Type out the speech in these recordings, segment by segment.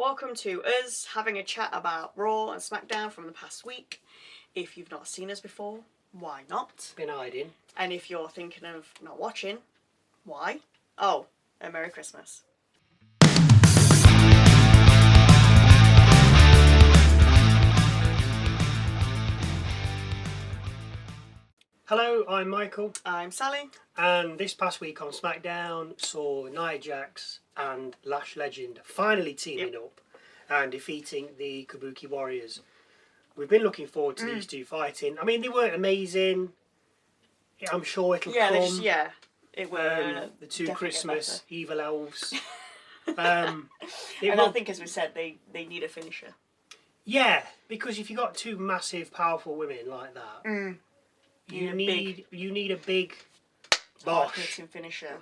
Welcome to us having a chat about Raw and SmackDown from the past week. If you've not seen us before, why not? Been hiding. And if you're thinking of not watching, why? Oh, and Merry Christmas. Hello, I'm Michael. I'm Sally. And this past week on SmackDown saw Nia Jax and Lash Legend finally teaming up and defeating the Kabuki Warriors. We've been looking forward to these two fighting. I mean, they weren't amazing. I'm sure it'll come. It were the two Christmas evil elves. I think, as we said, they need a finisher. Yeah, because if you've got two massive, powerful women like that, you need a big bosh finisher.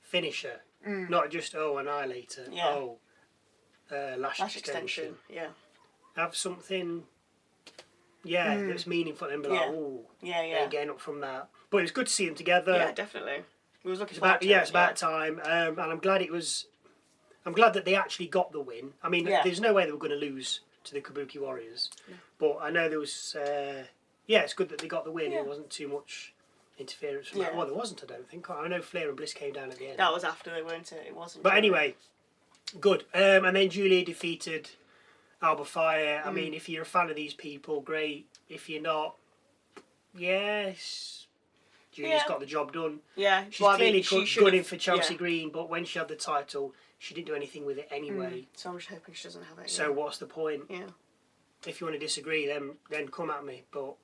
Finisher. Not just annihilator. Yeah. Lash extension. Yeah. Have something that's meaningful and be like, they're getting up from that. But it was good to see them together. Yeah, definitely. We was looking forward to it. Yeah, it's about time. And I'm glad that they actually got the win. I mean, there's no way they were going to lose to the Kabuki Warriors. Yeah. But I know there was it's good that they got the win. It wasn't too much interference from that. Well, there wasn't, I don't think. I know Flair and Bliss came down at the end. That was after they weren't it? It wasn't. But anyway, good. And then Giulia defeated Alba Fyre. I mean, if you're a fan of these people, great. If you're not, yes. Giulia's got the job done. Yeah. She's clearly good in for Chelsea Green, but when she had the title, she didn't do anything with it anyway. So I'm just hoping she doesn't have it. So what's the point? Yeah. If you want to disagree, then come at me. But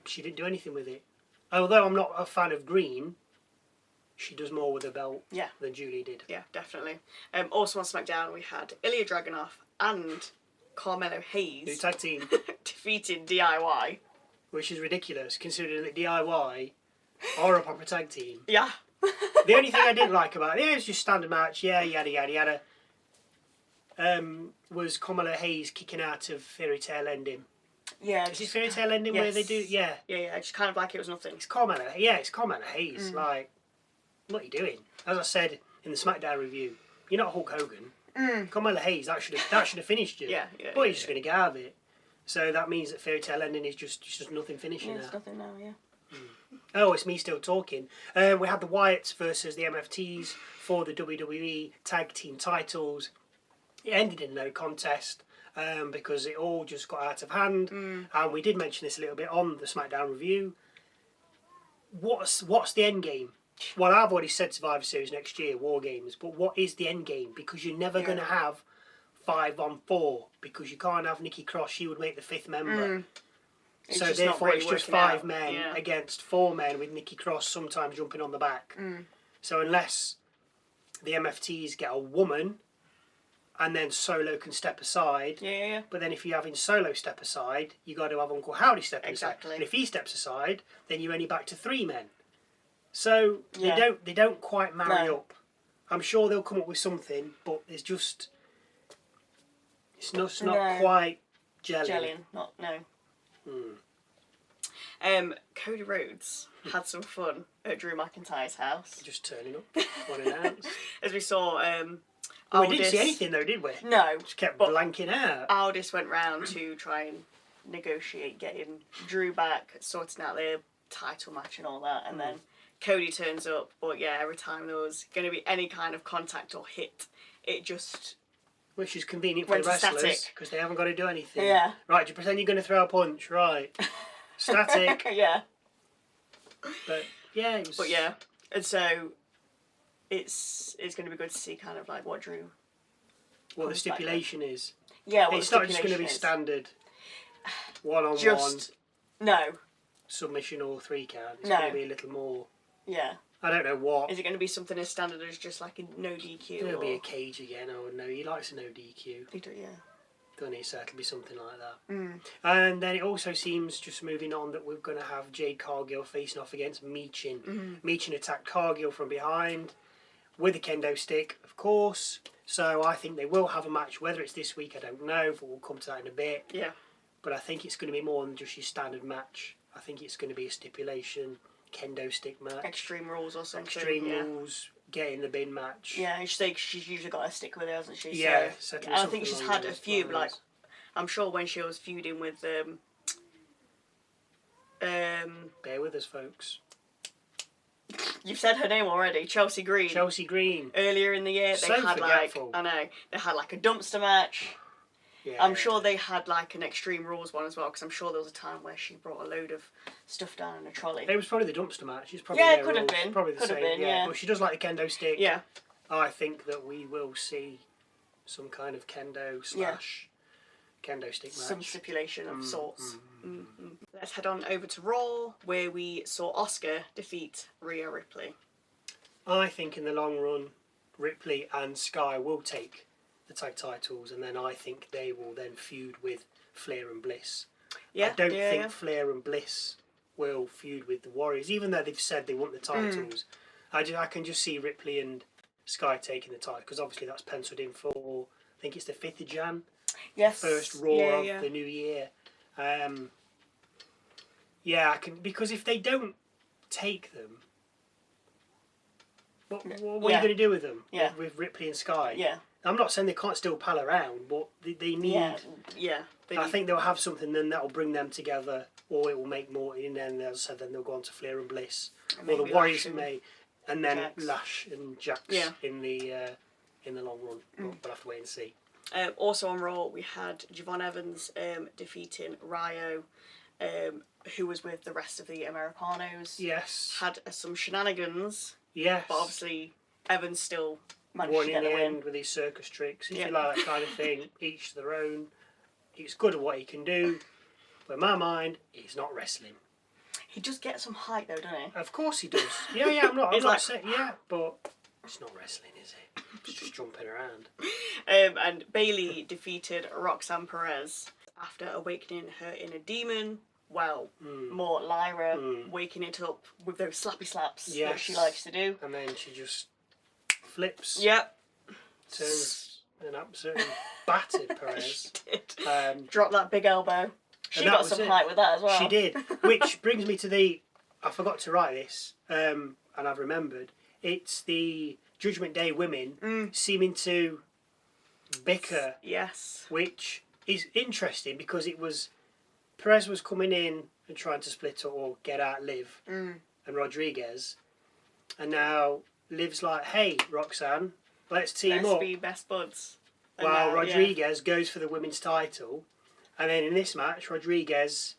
she didn't do anything with it. Although I'm not a fan of Green, she does more with the belt than Giulia did. Yeah, definitely. Also on SmackDown, we had Ilja Dragunov and Carmelo Hayes. New tag team. defeating DIY. Which is ridiculous, considering that DIY are a proper tag team. Yeah. The only thing I didn't like about it, it was just standard match, yada, was Carmelo Hayes kicking out of Fairy Tale Ending. Yeah. Is it Fairy Tale Ending where they do, Yeah, just kind of like it was nothing. It's Carmelo Hayes, like, what are you doing? As I said in the SmackDown review, you're not Hulk Hogan. Carmelo Hayes, that should have finished you. But he's just going to get out of it. So that means that Fairy Tale Ending is just nothing finishing it's nothing now, Oh, it's me still talking. We had the Wyatts versus the MFTs for the WWE Tag Team titles. It ended in no contest because it all just got out of hand. And we did mention this a little bit on the SmackDown review. What's the end game? Well, I've already said Survivor Series next year, War Games. But what is the end game? Because you're never going to have 5-on-4 because you can't have Nikki Cross. She would make the 5th member. So therefore it's just 5 men against 4 men with Nikki Cross sometimes jumping on the back. So unless the MFTs get a woman and then Solo can step aside. But then if you're having Solo step aside, you got to have Uncle Howdy step aside. And if he steps aside, then you're only back to 3 men. So they don't quite marry up. I'm sure they'll come up with something, but it's not quite gelling. Cody Rhodes had some fun at Drew McIntyre's house. Just turning up, unannounced. As we saw, we didn't see anything though, did we? No. Just kept blanking out. Aldis went round to try and negotiate getting Drew back, sorting out their title match and all that, and then Cody turns up, but every time there was going to be any kind of contact or hit, it just... Which is convenient for the wrestlers, because they haven't got to do anything. Yeah. Right, do you pretend you're going to throw a punch? Right. Static. But, it was... But, and so, it's going to be good to see kind of like what Drew... What the stipulation is. Yeah, it's not just going to be standard one-on-one... No. Submission or 3 count. It's going to be a little more... Yeah. I don't know what. Is it going to be something as standard as just like a no DQ? It'll be a cage again. I would know. He likes a no DQ. He do, Doesn't he? So it'll be something like that. And then it also seems, just moving on, that we're going to have Jade Cargill facing off against Meechin. Meechin attacked Cargill from behind with a kendo stick, of course. So I think they will have a match. Whether it's this week, I don't know, but we'll come to that in a bit. Yeah. But I think it's going to be more than just your standard match. I think it's going to be a stipulation. Kendo stick match. Extreme Rules or something. Extreme Rules, get in the bin match. Yeah, and she's usually got a stick with her, hasn't she? Yeah, so, certainly I think she's something had along a few, those like, lines. I'm sure when she was feuding with, Bear with us, folks. you've said her name already, Chelsea Green. Chelsea Green. Earlier in the year, So they had forgetful. I know, they had like a dumpster match. Yeah. I'm sure they had like an Extreme Rules one as well, because I'm sure there was a time where she brought a load of stuff down in a trolley. It was probably the dumpster match. It's probably it could have been. Probably the Could have same. been, yeah. But she does like the kendo stick. Yeah. I think that we will see some kind of kendo slash kendo stick match. Some stipulation of sorts. Let's head on over to Raw, where we saw Asuka defeat Rhea Ripley. I think in the long run, Ripley and Sky will take the tag titles, and then I think they will then feud with Flair and Bliss. Yeah, I don't think Flair and Bliss will feud with the Warriors, even though they've said they want the titles. I can just see Ripley and Sky taking the title, because obviously that's penciled in for, I think it's the 5th of Jan. Yes. First Raw of the new year. I can, because if they don't take them, what are you going to do with them? Yeah. With Ripley and Sky? Yeah. I'm not saying they can't still pal around, but they need. I think they'll have something then that'll bring them together, or it will make more. And then, as I said, then they'll go on to Flair and Bliss, or the Warriors may, and then Jax. Lash and Jax in the long run. We'll have to wait and see. Also on Raw, we had Javon Evans defeating Ryo, who was with the rest of the Americanos. Yes. Had some shenanigans. Yes. But obviously, Evans still managed Won to get in the the win. end with his circus tricks. If you like that kind of thing, each to their own. He's good at what he can do, but in my mind, he's not wrestling. He does get some height though, doesn't he? Of course he does. Yeah, I'm not saying, but it's not wrestling, is it? It's just jumping around. And Bayley defeated Roxanne Perez after awakening her inner demon. Well, more Lyra waking it up with those slappy slaps that she likes to do. And then she just flips. Yep. Turns and absolutely battered Perez. She did. Dropped that big elbow. She got some height with that as well. She did. Which brings me to I forgot to write this, and I've remembered. It's the Judgment Day women seeming to bicker. Yes. Which is interesting because it was Perez was coming in and trying to split up or get out Liv and Rodriguez, and now Liv's like, "Hey, Roxanne, let's team up." Let's be best buds. While Rodriguez goes for the women's title, and then in this match, Rodriguez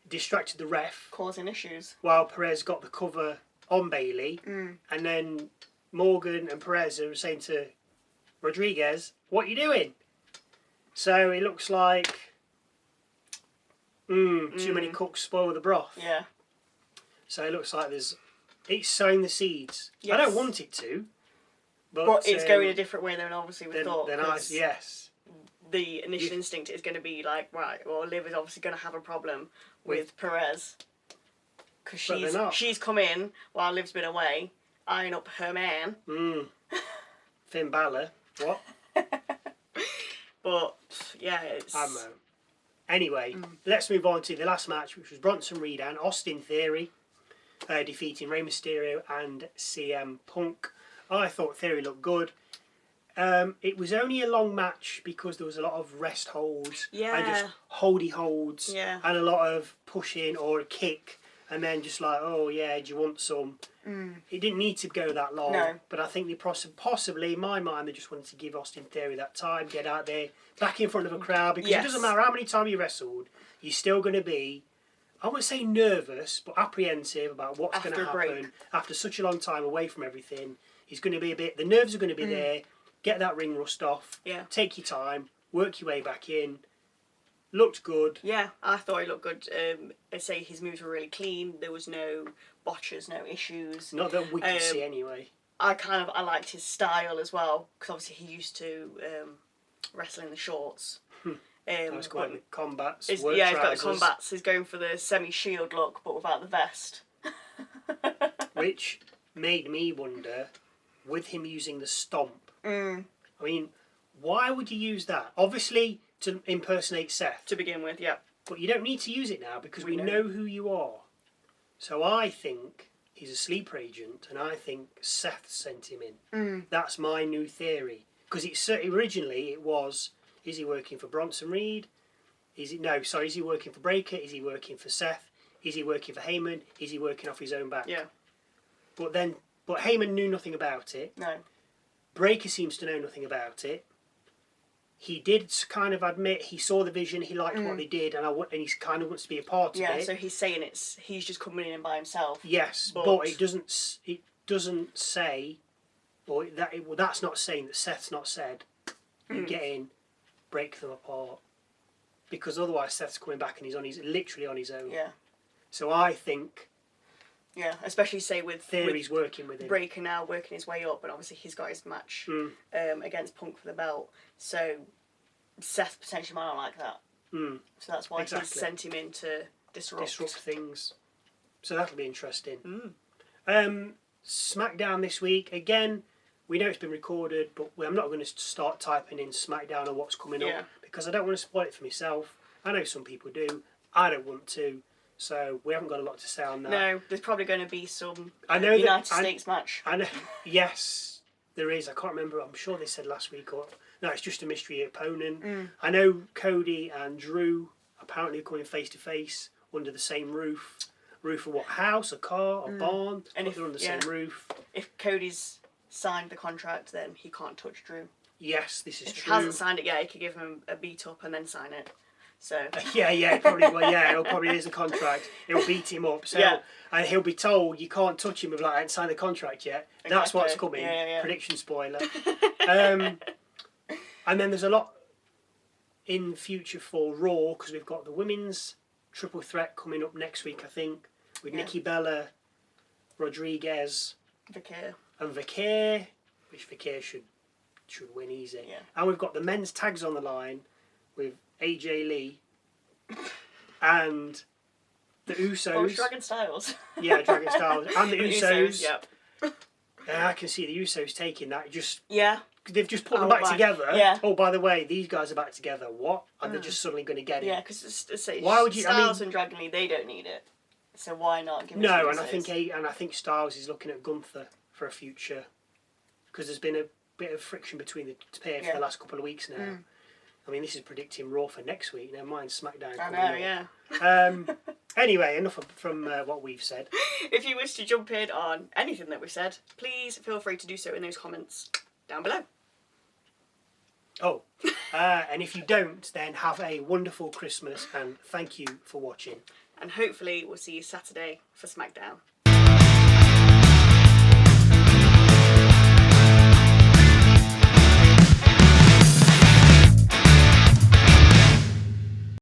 distracted the ref, causing issues. While Perez got the cover on Bayley, and then Morgan and Perez are saying to Rodriguez, "What are you doing?" So it looks like too many cooks spoil the broth. Yeah. So it looks like it's sowing the seeds. Yes. I don't want it to, but it's going a different way than obviously we thought. Yes. The initial instinct is going to be like, right, well, Liv is obviously going to have a problem with Perez. Because she's come in while Liv's been away, eyeing up her man. Finn Balor. What? But, yeah, it's... I don't know. Anyway, let's move on to the last match, which was Bronson Reed and Austin Theory defeating Rey Mysterio and CM Punk. I thought Theory looked good. It was only a long match because there was a lot of rest holds and just holdy holds and a lot of pushing or a kick and then just like, oh yeah, do you want some? It didn't need to go that long, but I think they possibly, in my mind, they just wanted to give Austin Theory that time, get out there, back in front of a crowd, because it doesn't matter how many times you wrestled, you're still going to be, I wouldn't say nervous, but apprehensive about what's going to happen after such a long time away from everything. He's going to be the nerves are going to be there. Get that ring rust off. Yeah. Take your time. Work your way back in. Looked good. Yeah, I thought he looked good. I'd say his moves were really clean. There was no botches, no issues. Not that we can see anyway. I liked his style as well, because obviously he used to wrestle in the shorts. I was quite the combats. He's got the combats. He's going for the semi-shield look, but without the vest. Which made me wonder, with him using the stomp. I mean, why would you use that? Obviously, to impersonate Seth. To begin with, yeah. But you don't need to use it now because we know who you are. So I think he's a sleeper agent, and I think Seth sent him in. That's my new theory. Because originally it was, is he working for Bronson Reed? Is he working for Breaker? Is he working for Seth? Is he working for Heyman? Is he working off his own back? Yeah. But Heyman knew nothing about it. No. Breaker seems to know nothing about it. He did kind of admit he saw the vision, he liked what they did, and he kind of wants to be a part of it. Yeah, so he's saying he's just coming in by himself. Yes, but it doesn't say, or that's not saying that Seth's not said, you get in, break them apart, because otherwise Seth's coming back and he's literally on his own. Yeah. So I think. Yeah, especially say with Theory's working with him. Breaker now working his way up, and obviously he's got his match against Punk for the belt. So Seth potentially might not like that. So that's why he sent him in to disrupt things. So that'll be interesting. SmackDown this week again. We know it's been recorded, but I'm not going to start typing in SmackDown or what's coming up because I don't want to spoil it for myself. I know some people do. I don't want to. So we haven't got a lot to say on that. No, there's probably going to be some United States match. I know. Yes, there is. I can't remember. I'm sure they said last week or no. It's just a mystery opponent. I know Cody and Drew apparently are coming face to face under the same roof. Roof of what? House, a car, a barn. And if they're on the same roof. If Cody's signed the contract, then he can't touch Drew. Yes, this is true. If he hasn't signed it yet, he could give him a beat up and then sign it. So probably. Well, it'll probably is a contract. It'll beat him up. So and he'll be told you can't touch him if I ain't signed the contract yet. Exactly. That's what's coming. Prediction spoiler. And then there's a lot in future for Raw because we've got the women's triple threat coming up next week, I think, with Nikki Bella, Rodriguez, and Vaquer, which Vaquer should win easy. Yeah. And we've got the men's tags on the line with AJ Lee and the Usos. Oh, Dragon Styles. Yeah, Dragon Styles. And the Usos. Yep. I can see the Usos taking that. They've just put them back together. Yeah. Oh, by the way, these guys are back together. What? And they're just suddenly going to get it. Yeah, because why would you? Styles and Dragon Lee, they don't need it. So why not give it to No, and I think Styles is looking at Gunther for a future because there's been a bit of friction between the pair for the last couple of weeks now. I mean, this is predicting Raw for next week. Never mind SmackDown. I know, yeah. Anyway, enough from what we've said. If you wish to jump in on anything that we've said, please feel free to do so in those comments down below. Oh, and if you don't, then have a wonderful Christmas and thank you for watching. And hopefully we'll see you Saturday for SmackDown.